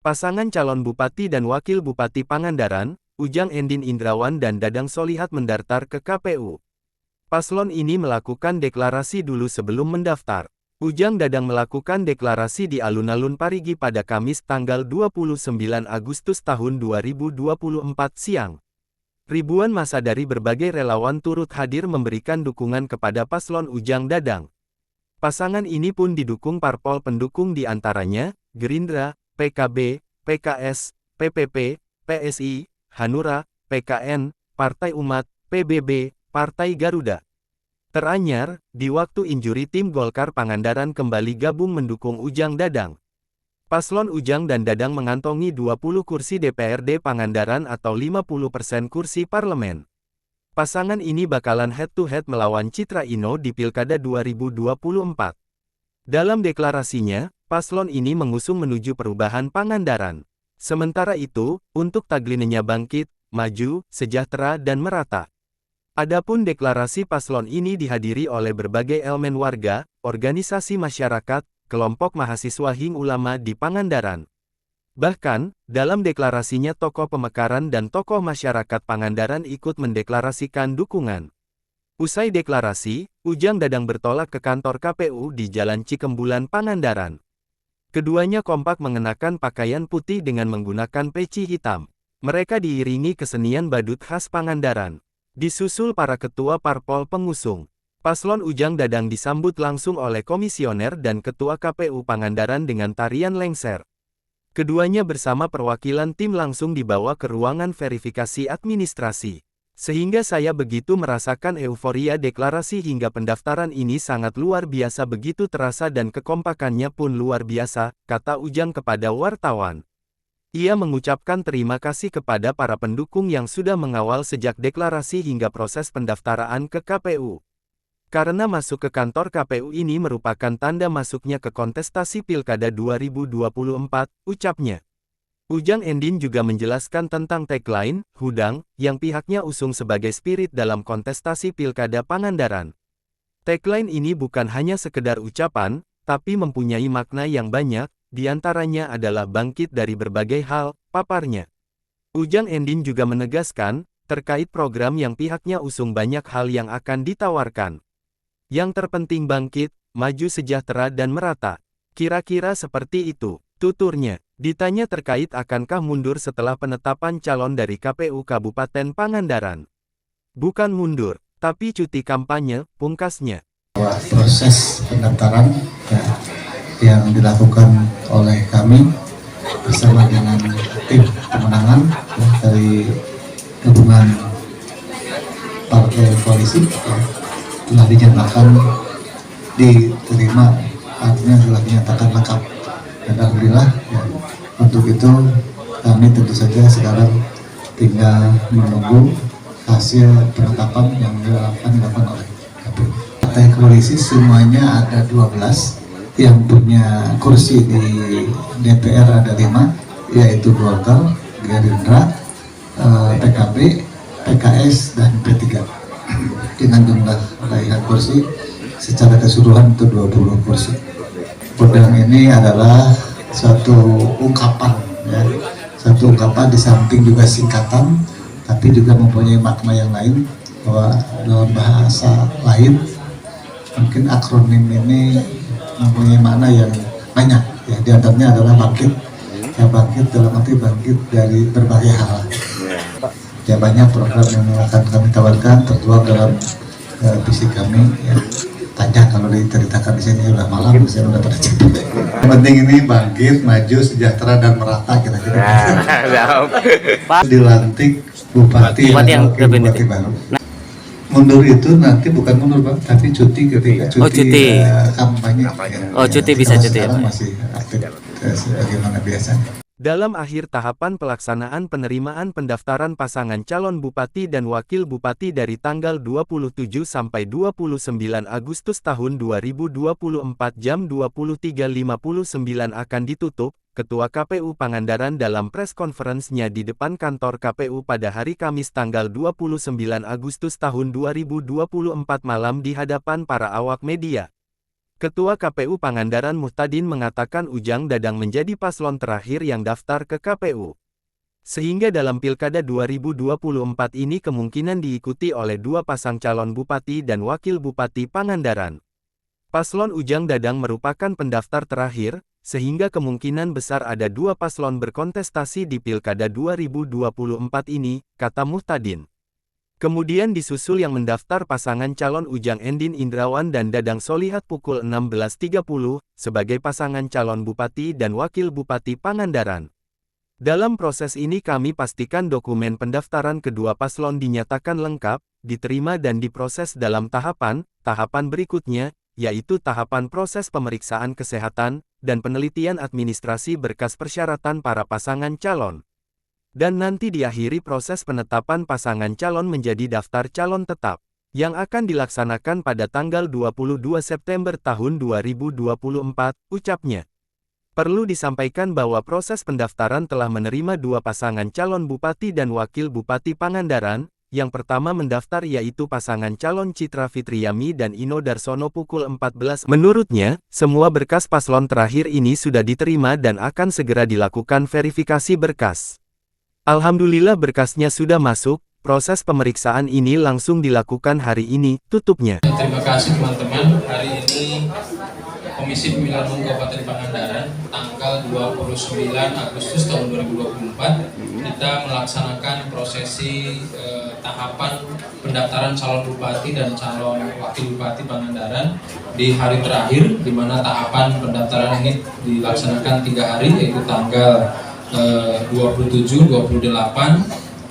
Pasangan calon Bupati dan Wakil Bupati Pangandaran, Ujang Endin Indrawan dan Dadang Solihat mendaftar ke KPU. Paslon ini melakukan deklarasi dulu sebelum mendaftar. Ujang Dadang melakukan deklarasi di alun-alun Parigi pada Kamis tanggal 29 Agustus tahun 2024 siang. Ribuan massa dari berbagai relawan turut hadir memberikan dukungan kepada paslon Ujang Dadang. Pasangan ini pun didukung parpol pendukung di antaranya, Gerindra, PKB, PKS, PPP, PSI, Hanura, PKN, Partai Umat, PBB, Partai Garuda. Teranyar, di waktu injuri tim Golkar Pangandaran kembali gabung mendukung Ujang Dadang. Paslon Ujang dan Dadang mengantongi 20 kursi DPRD Pangandaran atau 50% kursi parlemen. Pasangan ini bakalan head-to-head melawan Citra Ino di Pilkada 2024. Dalam deklarasinya, paslon ini mengusung menuju perubahan Pangandaran. Sementara itu, untuk taglinenya bangkit, maju, sejahtera dan merata. Adapun deklarasi paslon ini dihadiri oleh berbagai elemen warga, organisasi masyarakat, kelompok mahasiswa hingga ulama di Pangandaran. Bahkan, dalam deklarasinya tokoh pemekaran dan tokoh masyarakat Pangandaran ikut mendeklarasikan dukungan. Usai deklarasi, Ujang Dadang bertolak ke kantor KPU di Jalan Cikembulan Pangandaran. Keduanya kompak mengenakan pakaian putih dengan menggunakan peci hitam. Mereka diiringi kesenian badut khas Pangandaran. Disusul para ketua parpol pengusung. Paslon Ujang Dadang disambut langsung oleh komisioner dan ketua KPU Pangandaran dengan tarian lengser. Keduanya bersama perwakilan tim langsung dibawa ke ruangan verifikasi administrasi. Sehingga saya begitu merasakan euforia deklarasi hingga pendaftaran ini sangat luar biasa, begitu terasa dan kekompakannya pun luar biasa, kata Ujang kepada wartawan. Ia mengucapkan terima kasih kepada para pendukung yang sudah mengawal sejak deklarasi hingga proses pendaftaran ke KPU. Karena masuk ke kantor KPU ini merupakan tanda masuknya ke kontestasi Pilkada 2024, ucapnya. Ujang Endin juga menjelaskan tentang tagline, Hudang, yang pihaknya usung sebagai spirit dalam kontestasi Pilkada Pangandaran. Tagline ini bukan hanya sekedar ucapan, tapi mempunyai makna yang banyak, di antaranya adalah bangkit dari berbagai hal, paparnya. Ujang Endin juga menegaskan, terkait program yang pihaknya usung banyak hal yang akan ditawarkan. Yang terpenting bangkit, maju sejahtera dan merata. Kira-kira seperti itu, tuturnya. Ditanya terkait akankah mundur setelah penetapan calon dari KPU Kabupaten Pangandaran. Bukan mundur, tapi cuti kampanye, pungkasnya. Proses pendaftaran yang dilakukan oleh kami bersama dengan tim pemenangan dari gabungan partai koalisi telah dinyatakan diterima, artinya telah dinyatakan lengkap. Dan alhamdulillah, untuk itu kami tentu saja sekarang tinggal menunggu hasil penetapan yang dilakukan oleh KPU. Partai koalisi semuanya ada 12. Yang punya kursi di DPR ada 5, yaitu Golkar, Gerindra, PKB, PKS, dan P3. Dengan jumlah raihan kursi secara keseluruhan itu 20 kursi. Pedang ini adalah suatu ungkapan, ya. Satu ungkapan di samping juga singkatan, tapi juga mempunyai makna yang lain, bahwa dalam bahasa lain, mungkin akronim ini mempunyai makna yang banyak, ya. Di antaranya adalah bangkit, ya, bangkit dalam arti bangkit dari berbagai hal. Ya, banyak program yang akan kami tawarkan tertuang dalam visi kami, ya. Tanya kalau diceritakan di sini udah malam, saya udah pada cepet. Yang penting ini bangkit, maju, sejahtera dan merata, kira-kira. Dilantik bupati dan wakil bupati baru. Mundur itu nanti bukan mundur Pak, tapi cuti ketika cuti kampanye. Cuti bisa cuti ya Pak. Masih aktif sebagaimana biasanya. Dalam akhir tahapan pelaksanaan penerimaan pendaftaran pasangan calon bupati dan wakil bupati dari tanggal 27 sampai 29 Agustus tahun 2024 jam 23.59 akan ditutup, Ketua KPU Pangandaran dalam press conference-nya di depan kantor KPU pada hari Kamis tanggal 29 Agustus tahun 2024 malam di hadapan para awak media. Ketua KPU Pangandaran Muhtadin mengatakan Ujang Dadang menjadi paslon terakhir yang daftar ke KPU. Sehingga dalam Pilkada 2024 ini kemungkinan diikuti oleh 2 pasang calon Bupati dan Wakil Bupati Pangandaran. Paslon Ujang Dadang merupakan pendaftar terakhir, sehingga kemungkinan besar ada 2 paslon berkontestasi di Pilkada 2024 ini, kata Muhtadin. Kemudian disusul yang mendaftar pasangan calon Ujang Endin Indrawan dan Dadang Solihat pukul 16.30, sebagai pasangan calon Bupati dan Wakil Bupati Pangandaran. Dalam proses ini kami pastikan dokumen pendaftaran kedua paslon dinyatakan lengkap, diterima dan diproses dalam tahapan berikutnya, yaitu tahapan proses pemeriksaan kesehatan, dan penelitian administrasi berkas persyaratan para pasangan calon. Dan nanti diakhiri proses penetapan pasangan calon menjadi daftar calon tetap, yang akan dilaksanakan pada tanggal 22 September tahun 2024, ucapnya. Perlu disampaikan bahwa proses pendaftaran telah menerima 2 pasangan calon Bupati dan Wakil Bupati Pangandaran. Yang pertama mendaftar yaitu pasangan calon Citra Fitriami dan Ino Darsono pukul 14. Menurutnya, semua berkas paslon terakhir ini sudah diterima dan akan segera dilakukan verifikasi berkas. Alhamdulillah berkasnya sudah masuk, proses pemeriksaan ini langsung dilakukan hari ini, tutupnya. Terima kasih teman-teman, hari ini Komisi Pemilihan Umum Kabupaten Pangandaran tanggal 29 Agustus tahun 2024 kita melaksanakan prosesi tahapan pendaftaran calon bupati dan calon wakil bupati Pangandaran di hari terakhir, di mana tahapan pendaftaran ini dilaksanakan 3 hari, yaitu tanggal 27, 28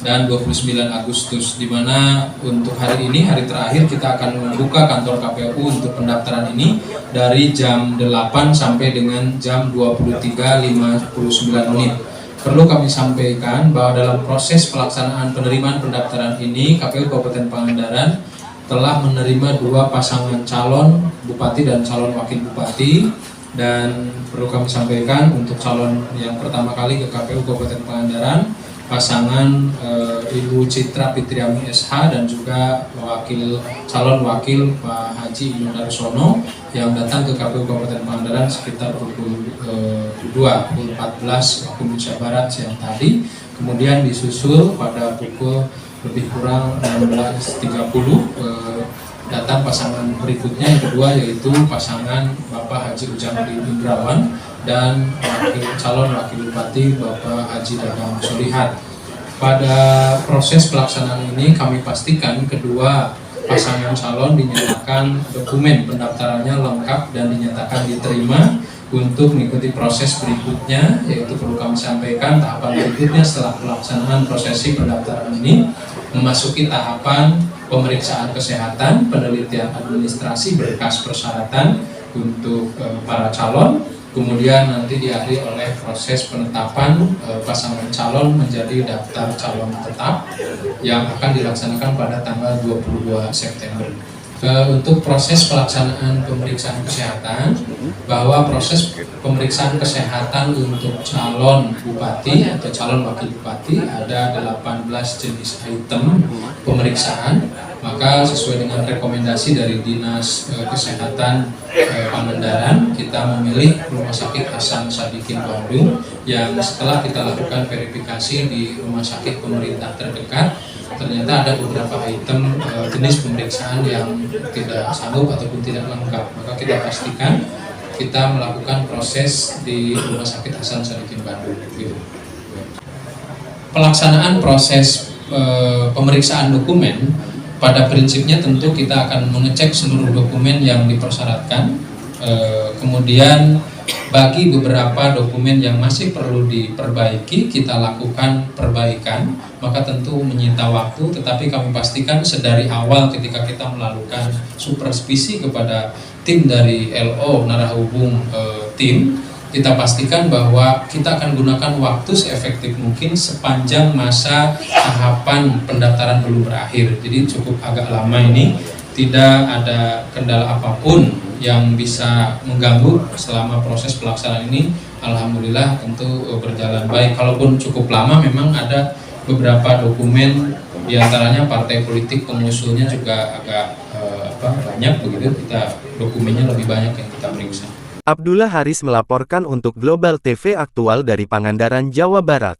dan 29 Agustus, di mana untuk hari ini, hari terakhir, kita akan membuka kantor KPU untuk pendaftaran ini dari jam 8 sampai dengan jam 23.59. Perlu kami sampaikan bahwa dalam proses pelaksanaan penerimaan pendaftaran ini, KPU Kabupaten Pangandaran telah menerima 2 pasangan calon Bupati dan calon Wakil Bupati, dan perlu kami sampaikan untuk calon yang pertama kali ke KPU Kabupaten Pangandaran, pasangan Ibu Citra Fitriami SH dan juga calon wakil Pak Haji Ino Darsono yang datang ke KPU Kabupaten Pangandaran sekitar pukul 14 waktu Indonesia Barat siang tadi. Kemudian disusul pada pukul lebih kurang 16.30 datang pasangan berikutnya yang kedua, yaitu pasangan Bapak Haji Ujang Indrawan dan calon wakil bupati Bapak Haji Dadang Solihat. Pada proses pelaksanaan ini kami pastikan kedua pasangan calon dinyatakan dokumen pendaftarannya lengkap dan dinyatakan diterima untuk mengikuti proses berikutnya, yaitu perlu kami sampaikan tahapan berikutnya setelah pelaksanaan prosesi pendaftaran ini memasuki tahapan pemeriksaan kesehatan, penelitian administrasi berkas persyaratan untuk para calon, kemudian nanti diakhiri oleh proses penetapan pasangan calon menjadi daftar calon tetap yang akan dilaksanakan pada tanggal 22 September. Untuk proses pelaksanaan pemeriksaan kesehatan, bahwa proses pemeriksaan kesehatan untuk calon bupati atau calon wakil bupati ada 18 jenis item pemeriksaan, maka sesuai dengan rekomendasi dari Dinas Kesehatan Pangandaran, kita memilih Rumah Sakit Hasan Sadikin Bandung yang setelah kita lakukan verifikasi di rumah sakit pemerintah terdekat, ternyata ada beberapa item jenis pemeriksaan yang tidak sanggup ataupun tidak lengkap, maka kita pastikan kita melakukan proses di Rumah Sakit Hasan Sadikin Bandung. Pelaksanaan proses pemeriksaan dokumen pada prinsipnya tentu kita akan mengecek seluruh dokumen yang dipersyaratkan, kemudian bagi beberapa dokumen yang masih perlu diperbaiki kita lakukan perbaikan, maka tentu menyita waktu, tetapi kami pastikan sedari awal ketika kita melakukan supervisi kepada tim dari LO Narahubung tim, kita pastikan bahwa kita akan gunakan waktu seefektif mungkin sepanjang masa tahapan pendaftaran belum berakhir. Jadi cukup agak lama ini, tidak ada kendala apapun yang bisa mengganggu selama proses pelaksanaan ini. Alhamdulillah tentu berjalan baik. Kalaupun cukup lama, memang ada beberapa dokumen, diantaranya partai politik pengusulnya juga agak banyak begitu, kita dokumennya lebih banyak yang kita periksa. Abdullah Haris melaporkan untuk Global TV Aktual dari Pangandaran, Jawa Barat.